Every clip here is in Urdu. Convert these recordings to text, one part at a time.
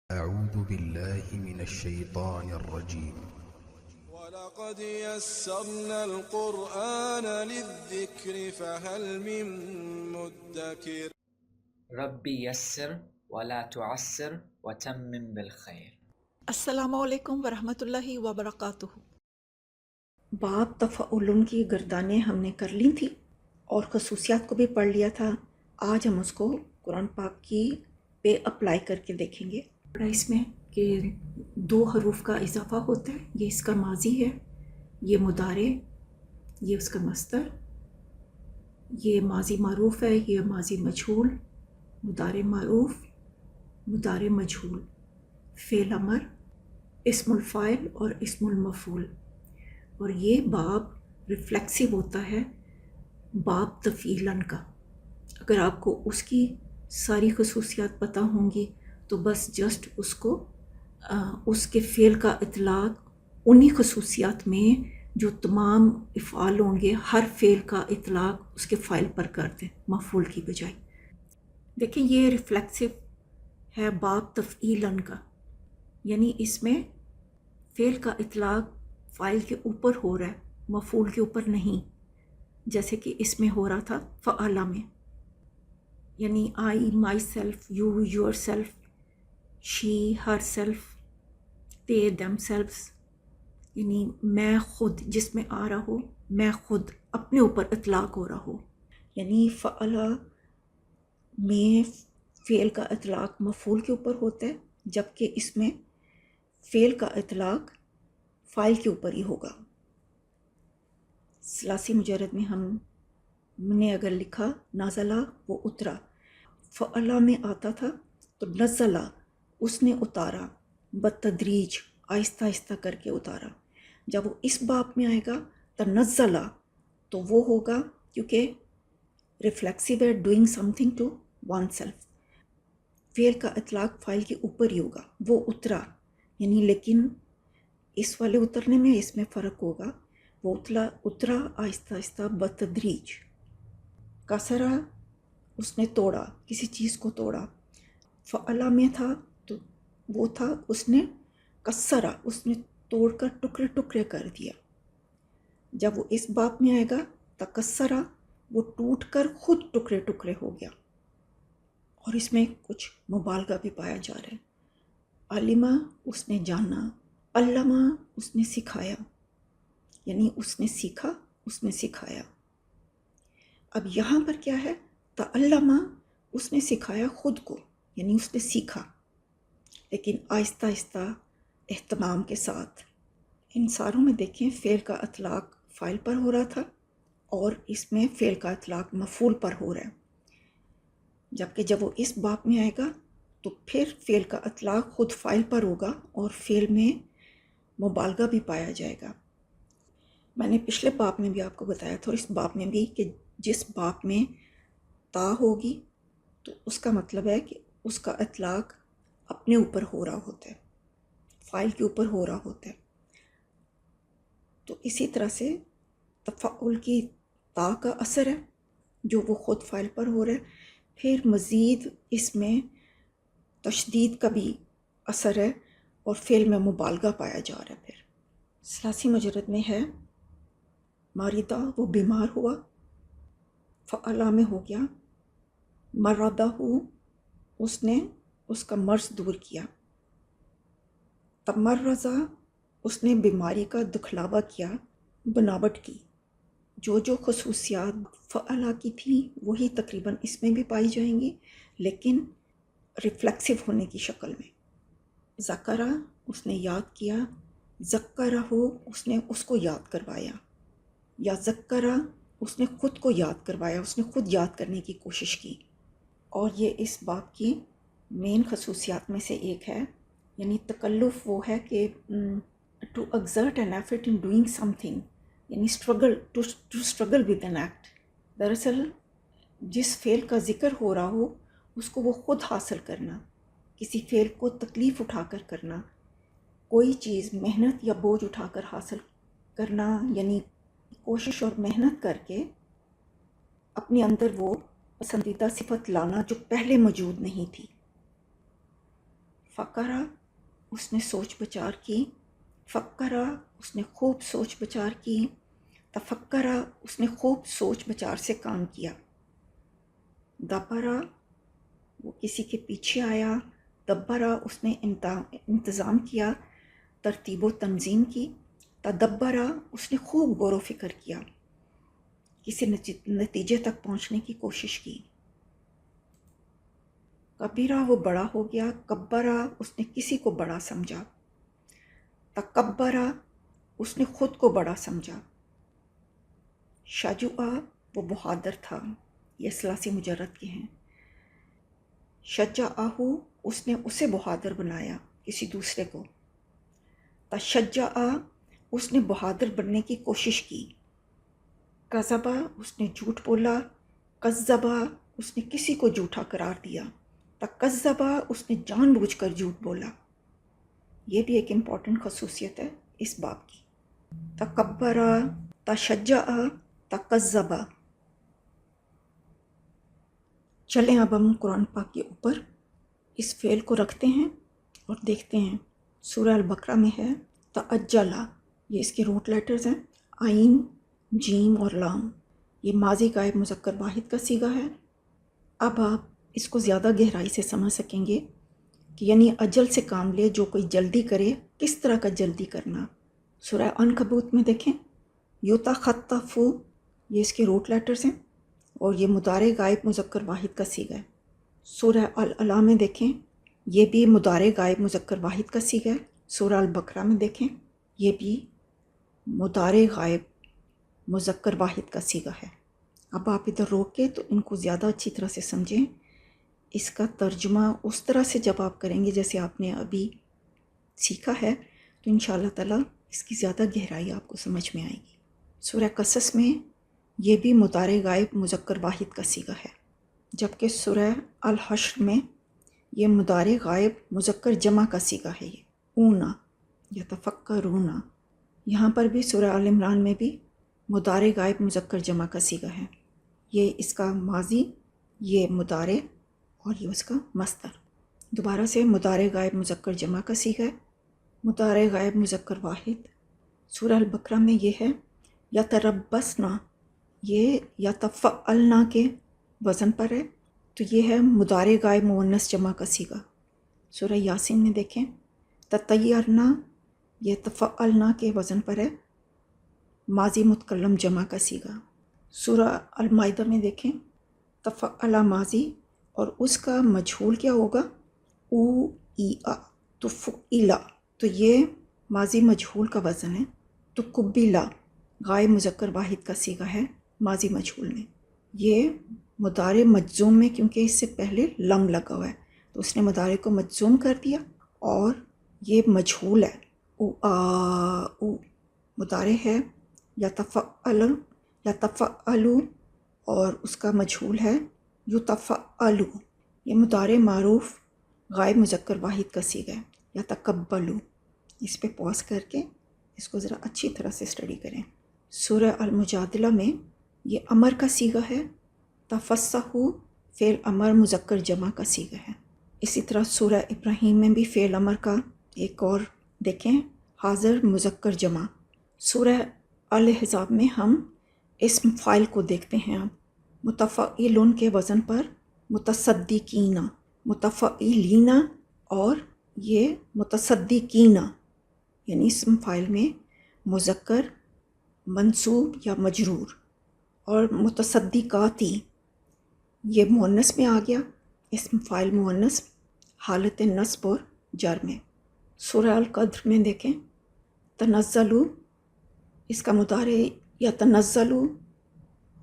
أعوذ بالله من الشيطان الرجيم. ولقد يسرنا القرآن للذكر فهل من مدكر ربی یسر ولا تعسر وتمم بالخیر۔ السلام علیکم ورحمۃ اللہ وبرکاتہ۔ باب تفعل کی گردانیں ہم نے کر لی تھی اور خصوصیات کو بھی پڑھ لیا تھا۔ آج ہم اس کو قرآن پاک کی پہ اپلائی کر کے دیکھیں گے۔ اس میں کہ 2 حروف کا اضافہ ہوتا ہے، یہ اس کا ماضی ہے، یہ مضارع، یہ اس کا مصدر، یہ ماضی معروف ہے، یہ ماضی مجہول، مضارع معروف، مضارع مجہول، فعل امر، اسم الفاعل اور اسم المفعول۔ اور یہ باب ریفلیکسو ہوتا ہے باب تفعیلاً کا۔ اگر آپ کو اس کی ساری خصوصیات پتہ ہوں گی تو بس جسٹ اس کو اس کے فعل کا اطلاق انہی خصوصیات میں جو تمام افعال ہوں گے، ہر فعل کا اطلاق اس کے فاعل پر کر دیں مفعول کی بجائے۔ دیکھیں یہ ریفلیکسو ہے باب تفعیلاً کا، یعنی اس میں فعل کا اطلاق فاعل کے اوپر ہو رہا ہے، مفعول کے اوپر نہیں، جیسے کہ اس میں ہو رہا تھا فعلا میں، یعنی I, myself, you, yourself, she, herself, they, themselves, یعنی میں خود، جس میں آ رہا ہو میں خود، اپنے اوپر اطلاق ہو رہا ہو۔ یعنی فعلا میں فعل کا اطلاق مفعول کے اوپر ہوتا ہے، جبکہ اس میں فعل کا اطلاق فاعل کے اوپر ہی ہوگا۔ ثلاثی مجرد میں ہم نے اگر لکھا نازلہ، وہ اترا، فعلا میں آتا تھا تو نزلہ اس نے اتارا، بتدریج آہستہ آہستہ کر کے اتارا۔ جب وہ اس باب میں آئے گا تنزلہ تو وہ ہوگا، کیونکہ ریفلیکسو ہے، doing something to oneself, فعل کا اطلاق فاعل کے اوپر ہی ہوگا، وہ اترا، یعنی لیکن اس والے اترنے میں اس میں فرق ہوگا، وہ اترا آہستہ آہستہ بتدریج۔ کسرا اس نے توڑا، کسی چیز کو توڑا، فعلا میں تھا تو وہ تھا اس نے کسرا، اس نے توڑ کر ٹکڑے ٹکڑے کر دیا۔ جب وہ اس باب میں آئے گا تکسرا، وہ ٹوٹ کر خود ٹکڑے ٹکڑے ہو گیا۔ اور اس میں کچھ مبالغہ بھی پایا جا رہا ہے۔ علمہ اس نے جانا، علمہ اس نے سکھایا، یعنی اس نے سیکھا، اس نے سکھایا۔ اب یہاں پر کیا ہے، تعلمہ اس نے سکھایا خود کو، یعنی اس نے سیکھا، لیکن آہستہ آہستہ اہتمام کے ساتھ۔ ان ساروں میں دیکھیں فعل کا اطلاق فاعل پر ہو رہا تھا اور اس میں فعل کا اطلاق مفعول پر ہو رہا ہے، جبکہ جب وہ اس باب میں آئے گا تو پھر فعل کا اطلاق خود فاعل پر ہوگا اور فعل میں مبالغہ بھی پایا جائے گا۔ میں نے پچھلے باب میں بھی آپ کو بتایا تھا اور اس باب میں بھی کہ جس باب میں تا ہوگی تو اس کا مطلب ہے کہ اس کا اطلاق اپنے اوپر ہو رہا ہوتا ہے، فاعل کے اوپر ہو رہا ہوتا ہے۔ تو اسی طرح سے تفعل کی تا کا اثر ہے جو وہ خود فاعل پر ہو رہا ہے، پھر مزید اس میں تشدید کا بھی اثر ہے اور فعل میں مبالغہ پایا جا رہا ہے۔ پھر ثلاثی مجرد میں ہے ماردہ، وہ بیمار ہوا، فعلا میں ہو گیا مرادہ، اس نے اس کا مرض دور کیا، تمرزا اس نے بیماری کا دکھلاوا کیا، بناوٹ کی۔ جو خصوصیات فعلا کی تھیں وہی تقریباً اس میں بھی پائی جائیں گی، لیکن ریفلیکسو ہونے کی شکل میں۔ ذکرہ اس نے یاد کیا، ذکرہ اس نے اس کو یاد کروایا، یا ذکرہ اس نے خود کو یاد کروایا، اس نے خود یاد کرنے کی کوشش کی۔ اور یہ اس باب کی مین خصوصیات میں سے ایک ہے، یعنی تکلف وہ ہے کہ to exert an effort in doing something, یعنی اسٹرگل ود این ایکٹ۔ دراصل جس فعل کا ذکر ہو رہا ہو اس کو وہ خود حاصل کرنا، کسی فعل کو تکلیف اٹھا کر کرنا، کوئی چیز محنت یا بوجھ اٹھا کر حاصل کرنا، یعنی کوشش اور محنت کر کے اپنے اندر وہ پسندیدہ صفت لانا جو پہلے موجود نہیں تھی۔ فکرہ اس نے سوچ بچار کی، فکرہ اس نے خوب سوچ بچار کی، تفکرہ اس نے خوب سوچ بچار سے کام کیا، دبرہ وہ کسی کے پیچھے آیا، دبرہ اس نے انتظام کیا، ترتیب و تنظیم کی، تدبرہ اس نے خوب غور و فکر کیا، کسی نتیجے تک پہنچنے کی کوشش کی، کبیرہ وہ بڑا ہو گیا، کبرہ اس نے کسی کو بڑا سمجھا، تکبرہ اس نے خود کو بڑا سمجھا، شجوعہ وہ بہادر تھا، یہ ثلاثی مجرد کے ہیں، شجعہ اس نے اسے بہادر بنایا کسی دوسرے کو، تشجع اس نے بہادر بننے کی کوشش کی، کذبہ اس نے جھوٹ بولا، کذبہ اس نے کسی کو جھوٹا قرار دیا، تکذبہ اس نے جان بوجھ کر جھوٹ بولا۔ یہ بھی ایک امپورٹنٹ خصوصیت ہے اس باب کی، تکبرہ، تشجع، تکذبہ۔ چلیں اب ہم قرآن پاک کے اوپر اس فعل کو رکھتے ہیں اور دیکھتے ہیں۔ سورہ البقرہ میں ہے تعجلا، یہ اس کے روٹ لیٹرز ہیں عین، جیم اور لام۔ یہ ماضی غائب مذکر واحد کا صیغہ ہے۔ اب آپ اس کو زیادہ گہرائی سے سمجھ سکیں گے کہ یعنی اجل سے کام لے، جو کوئی جلدی کرے کس طرح کا جلدی کرنا۔ سورہ عنکبوت میں دیکھیں یتخطف، یہ اس کے روٹ لیٹرز ہیں اور یہ مضارع غائب مذکر واحد کا صیغہ ہے۔ سورہ العلا میں دیکھیں یہ بھی مضارع غائب مذکر واحد کا صیغہ ہے۔ سورہ البقرہ میں دیکھیں یہ بھی مضارع غائب مذکر واحد کا صیغہ ہے۔ اب آپ ادھر روک کے تو ان کو زیادہ اچھی طرح سے سمجھیں۔ اس کا ترجمہ اس طرح سے جب آپ کریں گے جیسے آپ نے ابھی سیکھا ہے تو انشاءاللہ تعالیٰ اس کی زیادہ گہرائی آپ کو سمجھ میں آئے گی۔ سورہ قصص میں یہ بھی مضارع غائب مذکر واحد کا صیغہ ہے، جبکہ سورہ الحشر میں یہ مضارع غائب مذکر جمع کا صیغہ ہے۔ یہ اونا یتفکرون، یہاں پر بھی سورہ آل عمران میں بھی مضارع غائب مذکر جمع کا صیغہ ہے۔ یہ اس کا ماضی، یہ مضارع اور یہ اس کا مصدر۔ دوبارہ سے مضارع غائب مذکر جمع کا صیغہ ہے، مضارع غائب مذکر واحد۔ سورہ البقرہ میں یہ ہے یتربصنا، یہ یتفعلنا کے وزن پر ہے تو یہ ہے مضارع غائب مؤنث جمع کا صیغہ۔ سورہ یاسین میں دیکھیں تطیرنا، یہ تفعلنا کے وزن پر ہے، ماضی متکلم جمع کا صیغہ۔ سورہ المائدہ میں دیکھیں تفعل ماضی اور اس کا مجہول کیا ہوگا او ای آ، تفعیلا، تو یہ ماضی مجہول کا وزن ہے۔ تقبیلا غائب مذکر واحد کا صیغہ ہے ماضی مجہول میں۔ یہ مضارع مجزوم میں کیونکہ اس سے پہلے لم لگا ہوا ہے تو اس نے مضارع کو مجزوم کر دیا اور یہ مجہول ہے۔ او آ او مضارع ہے، یتفعل یتفعلو اور اس کا مجہول ہے یتفعلو۔ یہ مضارع معروف غائب مذکر واحد کا صیغہ ہے، یتقبلو۔ اس پہ پاز کر کے اس کو ذرا اچھی طرح سے اسٹڈی کریں۔ سورہ المجادلہ میں یہ امر کا صیغہ ہے، تفصحوا فعل امر مذکر جمع کا صیغہ ہے۔ اسی طرح سورہ ابراہیم میں بھی فعل امر کا ایک اور دیکھیں حاضر مذکر جمع۔ سورہ الاحزاب میں ہم اسم فاعل کو دیکھتے ہیں، اب متفعلون کے وزن پر متصدقین، متفعلین اور یہ متصدقین، یعنی اسم فاعل میں مذکر منصوب یا مجرور، اور متصدقاتی یہ مؤنث میں آ گیا، اسم فاعل مؤنث حالت نصب اور جر میں۔ سورہ القدر میں دیکھیں تنزلوا، اس کا مضارع یا تنزلوا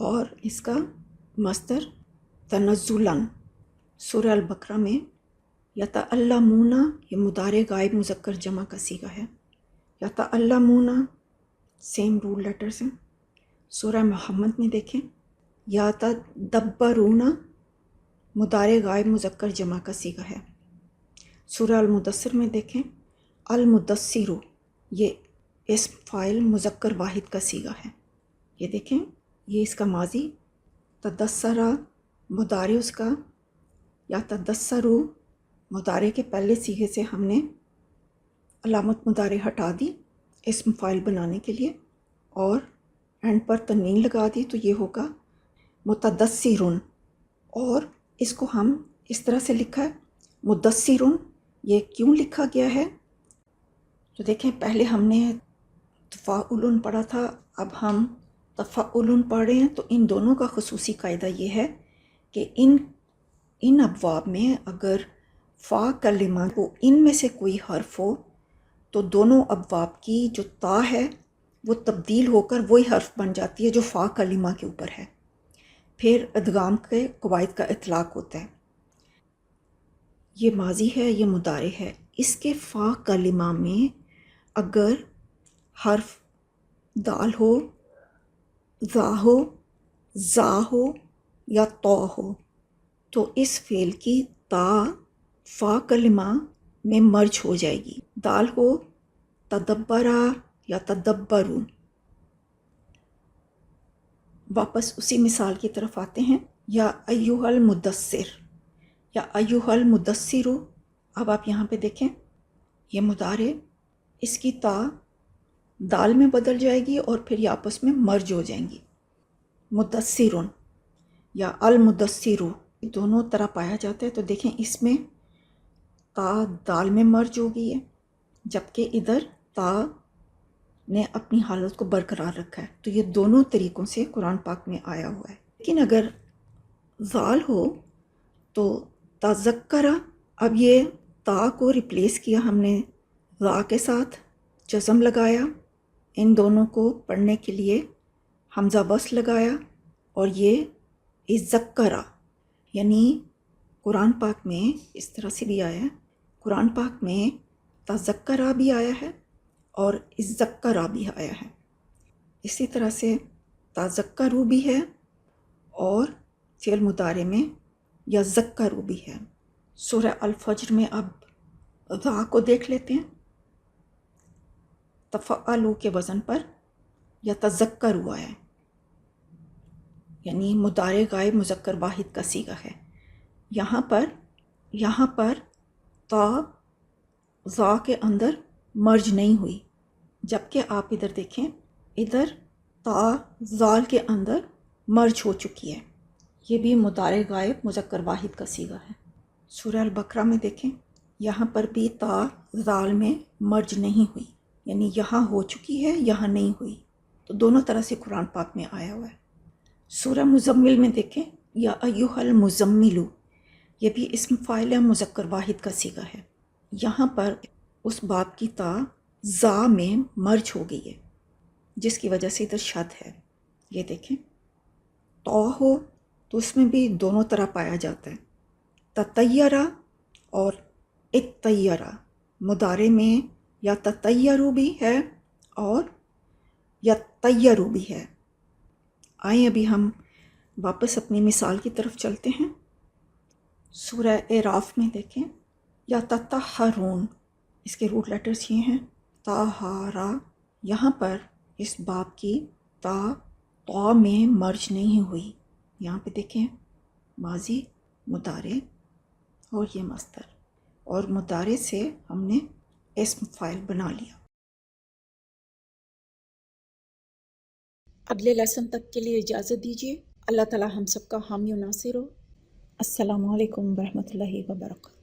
اور اس کا مصدر تنزلا۔ سورہ البقرہ میں یتعلمون، یہ مضارع غائب مذکر جمع کا صیغہ ہے، یتعلمون سیم رول لیٹرز ہیں۔ سورہ محمد میں دیکھیں یتدبرون، مضارع غائب مذکر جمع کا صیغہ ہے۔ سورہ المدثر میں دیکھیں المدثر، یہ اسم فاعل مذکر واحد کا صیغہ ہے۔ یہ دیکھیں یہ اس کا ماضی، تدثر مضارع اس کا یا تدثر مضارع کے پہلے صیغے سے ہم نے علامت مضارع ہٹا دی اسم فاعل بنانے کے لیے، اور اینڈ پر تنوین لگا دی، تو یہ ہوگا متدثرن، اور اس کو ہم اس طرح سے لکھا ہے مدثرن۔ یہ کیوں لکھا گیا ہے؟ تو دیکھیں، پہلے ہم نے تفاعلن پڑھا تھا، اب ہم تفاعلن پڑھ رہے ہیں، تو ان دونوں کا خصوصی قاعدہ یہ ہے کہ ان ابواب میں اگر فا کلمہ کو ان میں سے کوئی حرف ہو تو دونوں ابواب کی جو تا ہے وہ تبدیل ہو کر وہی حرف بن جاتی ہے جو فا کلمہ کے اوپر ہے، پھر ادغام کے قواعد کا اطلاق ہوتا ہے۔ یہ ماضی ہے، یہ مضارع ہے، اس کے فا کلمہ میں اگر حرف دال ہو، ذا ہو، زا ہو یا تو ہو تو اس فعل کی تا فا کلمہ میں مرج ہو جائے گی۔ دال ہو تدبرا یا تدبرو۔ واپس اسی مثال کی طرف آتے ہیں، یا ایھا المدثر یا ایھا المدثر۔ اب آپ یہاں پہ دیکھیں، یہ مضارع، اس کی تا دال میں بدل جائے گی اور پھر یہ آپس میں مرج ہو جائیں گی۔ مدثرن یا المدثر دونوں طرح پایا جاتا ہے، تو دیکھیں اس میں تا دال میں مرج ہو گئی ہے، جبکہ ادھر تا نے اپنی حالت کو برقرار رکھا ہے۔ تو یہ دونوں طریقوں سے قرآن پاک میں آیا ہوا ہے۔ لیکن اگر ذال ہو تو تذکرہ، اب یہ تا کو ریپلیس کیا ہم نے ذا کے ساتھ، جزم لگایا، ان دونوں کو پڑھنے کے لیے حمزہ وصل لگایا، اور یہ ذکرہ، یعنی قرآن پاک میں اس طرح سے بھی آیا ہے، قرآن پاک میں تذکرہ بھی آیا ہے اور ذکرہ بھی آیا ہے، اسی طرح سے تذکرو بھی ہے اور فعل مضارع میں یذکرو بھی ہے۔ سورہ الفجر میں اب ذا کو دیکھ لیتے ہیں، تفعلوا کے وزن پر یتذکروا آیا ہے، یعنی مضارع غائب مذکر واحد کا صیغہ ہے۔ یہاں پر تا ذا کے اندر مرج نہیں ہوئی، جبکہ آپ ادھر دیکھیں، ادھر تا ذال کے اندر مرج ہو چکی ہے۔ یہ بھی مضارع غائب مذکر واحد کا صیغہ ہے۔ سورہ البقرہ میں دیکھیں، یہاں پر بھی تا ذال میں مرج نہیں ہوئی، یعنی یہاں ہو چکی ہے، یہاں نہیں ہوئی، تو دونوں طرح سے قرآن پاک میں آیا ہوا ہے۔ سورہ مزمل میں دیکھیں، یا ایھا المزمل، یہ بھی اسم فاعل مذکر واحد کا صیغہ ہے، یہاں پر اس باب کی تا ذا میں مرج ہو گئی ہے، جس کی وجہ سے ادھر شد ہے۔ یہ دیکھیں، تو ہو تو اس میں بھی دونوں طرح پایا جاتا ہے، تطیرہ اور اتطیرہ، مضارع میں یا تطیرو بھی ہے اور یا طیرو بھی ہے۔ آئیں ابھی ہم واپس اپنی مثال کی طرف چلتے ہیں۔ سورہ اعراف میں دیکھیں، یا تطہرون، اس کے روٹ لیٹرز یہ ہیں طہارا، یہاں پر اس باب کی تا میں مرج نہیں ہوئی، یہاں پہ دیکھیں ماضی، مضارع اور یہ مصدر، اور مضارع سے ہم نے اسم فاعل بنا لیا۔ اگلے لیسن تک کے لیے اجازت دیجیے۔ اللہ تعالی ہم سب کا حامی و ناصر ہو۔ السلام علیکم ورحمۃ اللہ وبرکاتہ۔